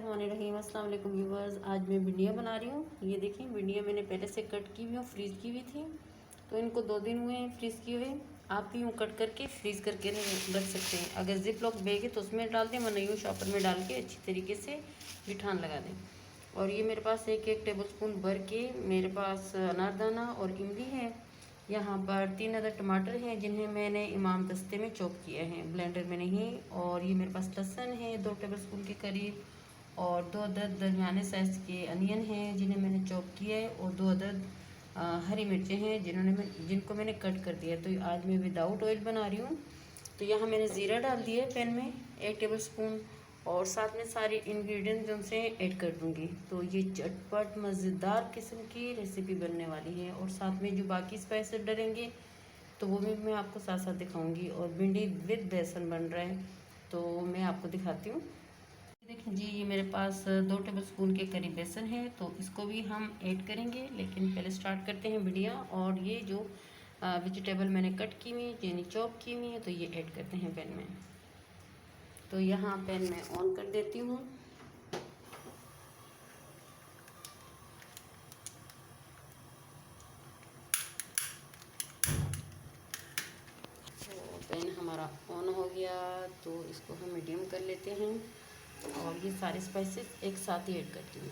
बिस्मिल्लाहिर्रहमानिर्रहीम। अस्सलाम वालेकुम व्यूवर्स। आज मैं भिंडियाँ बना रही हूँ। ये देखिए भिंडियाँ मैंने पहले से कट की हुई और फ्रीज़ की हुई थी, तो इनको 2 दिन हुए हैं फ्रीज़ किए हुए। आप भी यूँ कट करके फ्रीज़ करके रख सकते हैं। अगर जिप लॉक बैग है तो उसमें डाल दें, वरना यूँ शॉपर में डाल के अच्छी तरीके से रिठान लगा दें। और ये मेरे पास एक टेबल स्पून भर के मेरे पास अनारदाना और इमली है। यहाँ पर 3 अदर टमाटर हैं जिन्हें मैंने इमाम दस्ते में चॉप किया है, ब्लेंडर में नहीं। और ये मेरे पास लहसुन है 2 टेबल स्पून के करीब, और 2 अदद दरमियाने साइज़ के अनियन हैं जिन्हें मैंने चॉप किया है, और 2 अदद हरी मिर्चें हैं जिनको मैंने कट कर दिया। तो आज मैं विदाउट ऑयल बना रही हूँ। तो यहाँ मैंने ज़ीरा डाल दिया है पैन में 1 टेबल स्पून, और साथ में सारे इंग्रेडिएंट्स उनसे ऐड कर दूँगी। तो ये चटपट मज़ेदार किस्म की रेसिपी बनने वाली है। और साथ में जो बाकी स्पाइसेस डलेंगे तो वो भी मैं आपको साथ साथ दिखाऊंगी। और भिंडी विद बेसन बन रहा है, तो मैं आपको दिखाती हूँ। देखिए जी, ये मेरे पास 2 टेबल स्पून के करीब बेसन है, तो इसको भी हम ऐड करेंगे। लेकिन पहले स्टार्ट करते हैं भिंडियाँ। और ये जो वेजिटेबल मैंने कट की हुई यानी चॉप की हुई है, तो ये ऐड करते हैं पैन में। तो यहाँ पैन में ऑन कर देती हूँ। तो पैन हमारा ऑन हो गया, तो इसको हम मीडियम कर लेते हैं। और ये सारे स्पाइसेस एक साथ ही ऐड करती हूँ।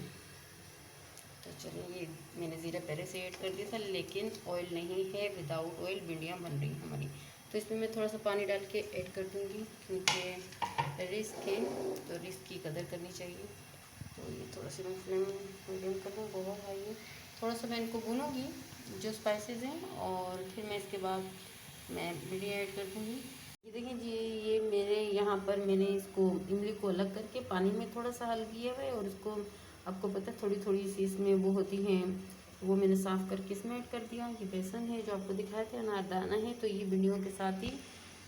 तो चलिए, ये मैंने ज़ीरा पहले से ऐड कर दिया था, लेकिन ऑयल नहीं है, विदाउट ऑयल भिंडियाँ बन रही हमारी। तो इसमें मैं थोड़ा सा पानी डाल के ऐड कर दूँगी, क्योंकि रिस्क है तो रिस्क की कदर करनी चाहिए। तो ये थोड़ा सा मैं फ्लेम मीडियम कर दूँ, बहुत हाई है। थोड़ा सा मैं इनको भूनूँगी जो स्पाइसेस हैं, और फिर मैं इसके बाद मैं भिंडियाँ ऐड कर दूँगी। ये देखिए जी, ये मेरे यहाँ पर मैंने इसको इमली को अलग करके पानी में थोड़ा सा हल किया हुआ है, और इसको आपको पता है थोड़ी थोड़ी सी इसमें वो होती हैं, वो मैंने साफ़ करके इसमें ऐड कर दिया। ये बेसन है जो आपको दिखाया था, अनारदाना है, तो ये भिंडियों के साथ ही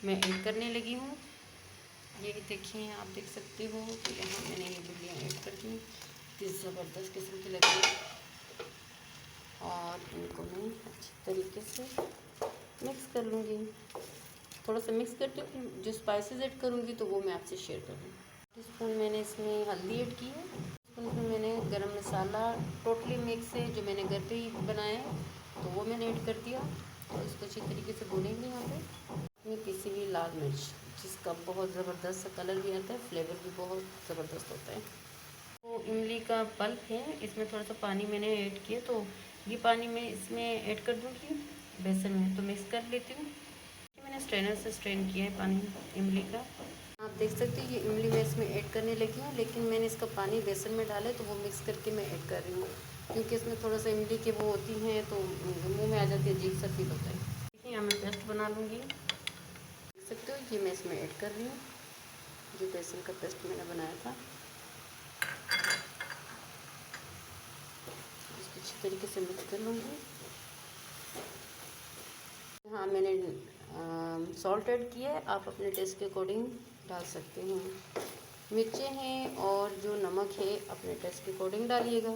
मैं ऐड करने लगी हूँ। ये देखिए, आप देख सकते हो कि यहाँ मैंने ये भिंडियाँ ऐड कर दी। इतनी ज़बरदस्त किस्म की लग रही है। और इनको मैं अच्छी तरीके से मिक्स कर लूँगी। थोड़ा सा मिक्स करके फिर जो स्पाइसेस ऐड करूँगी तो वो मैं आपसे शेयर करूँगी। टीस्पून मैंने इसमें हल्दी ऐड की है। टीस्पून में मैंने गरम मसाला टोटली मिक्स है जो मैंने घर पे ही बनाया है, तो वो मैंने ऐड कर दिया। तो इसको अच्छी तरीके से भूनेंगे। यहाँ पे ये पिसी हुई लाल मिर्च, जिसका बहुत ज़बरदस्त कलर भी आता है, फ्लेवर भी बहुत ज़बरदस्त होता है। तो इमली का पल्प है, इसमें थोड़ा सा पानी मैंने ऐड किया, तो ये पानी मैं इसमें ऐड कर दूँगी बेसन में। तो मिक्स कर लेती हूँ। मैंने स्ट्रेनर से स्ट्रेन किया है पानी इमली का। आप देख सकते हैं ये इमली मैं इसमें ऐड करने लगी हूँ, लेकिन मैंने इसका पानी बेसन में डाला है, तो वो मिक्स करके मैं ऐड कर रही हूँ, क्योंकि इसमें थोड़ा सा इमली के वो होती हैं तो मुंह में आ जाती है, अजीब सा फील होता है। देखिए, यहाँ मैं पेस्ट बना लूँगी। देख सकते हो ये मैं इसमें ऐड कर रही हूँ, जो बेसन का पेस्ट मैंने बनाया था। इसको अच्छी तरीके से मिक्स कर लूँगी। हाँ, मैंने सॉल्ट ऐड किया है, आप अपने टेस्ट के अकॉर्डिंग डाल सकते हैं। मिर्चें हैं और जो नमक है अपने टेस्ट के अकॉर्डिंग डालिएगा।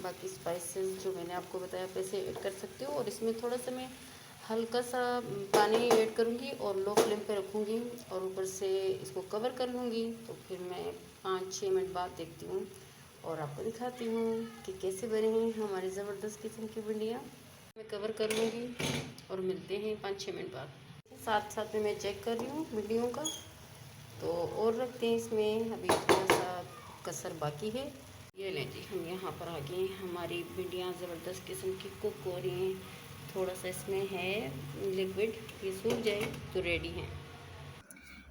बाकी स्पाइसेस जो मैंने आपको बताया आप ऐसे ऐड कर सकते हो। और इसमें थोड़ा सा मैं हल्का सा पानी ऐड करूँगी और लो फ्लेम पे रखूँगी, और ऊपर से इसको कवर कर लूँगी। तो फिर मैं 5-6 मिनट बाद देखती हूँ और आपको दिखाती हूँ कि कैसे बने हैं हमारी ज़बरदस्त किस्म की भिंडियाँ। मैं कवर कर लूँगी और मिलते हैं 5-6 मिनट बाद। साथ साथ में मैं चेक कर रही हूँ भिंडियों का, तो और रखते हैं इसमें, अभी थोड़ा सा कसर बाकी है। ये लें जी, हम यहाँ पर आ गए। हमारी भिंडियाँ ज़बरदस्त किस्म की कुक हो रही हैं। थोड़ा सा इसमें है लिक्विड, ये सूख जाए तो रेडी हैं।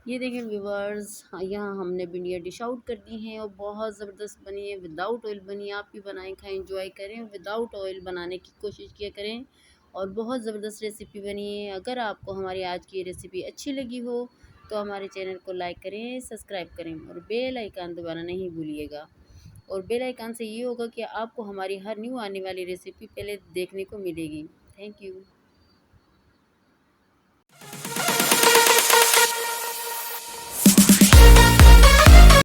ये देखिए व्यूवर्स, हाँ, यहाँ हमने भिंडियाँ डिश आउट कर दी हैं और बहुत ज़बरदस्त बनी है, विदाउट ऑयल बनी है। आप भी बनाएं, खाएं, एंजॉय करें। विदाउट ऑयल बनाने की कोशिश किया करें, और बहुत ज़बरदस्त रेसिपी बनी है। अगर आपको हमारी आज की रेसिपी अच्छी लगी हो तो हमारे चैनल को लाइक करें, सब्सक्राइब करें, और बेल आइकन दबाना नहीं भूलिएगा। और बेल आइकन से ये होगा कि आपको हमारी हर न्यू आने वाली रेसिपी पहले देखने को मिलेगी। Thank you.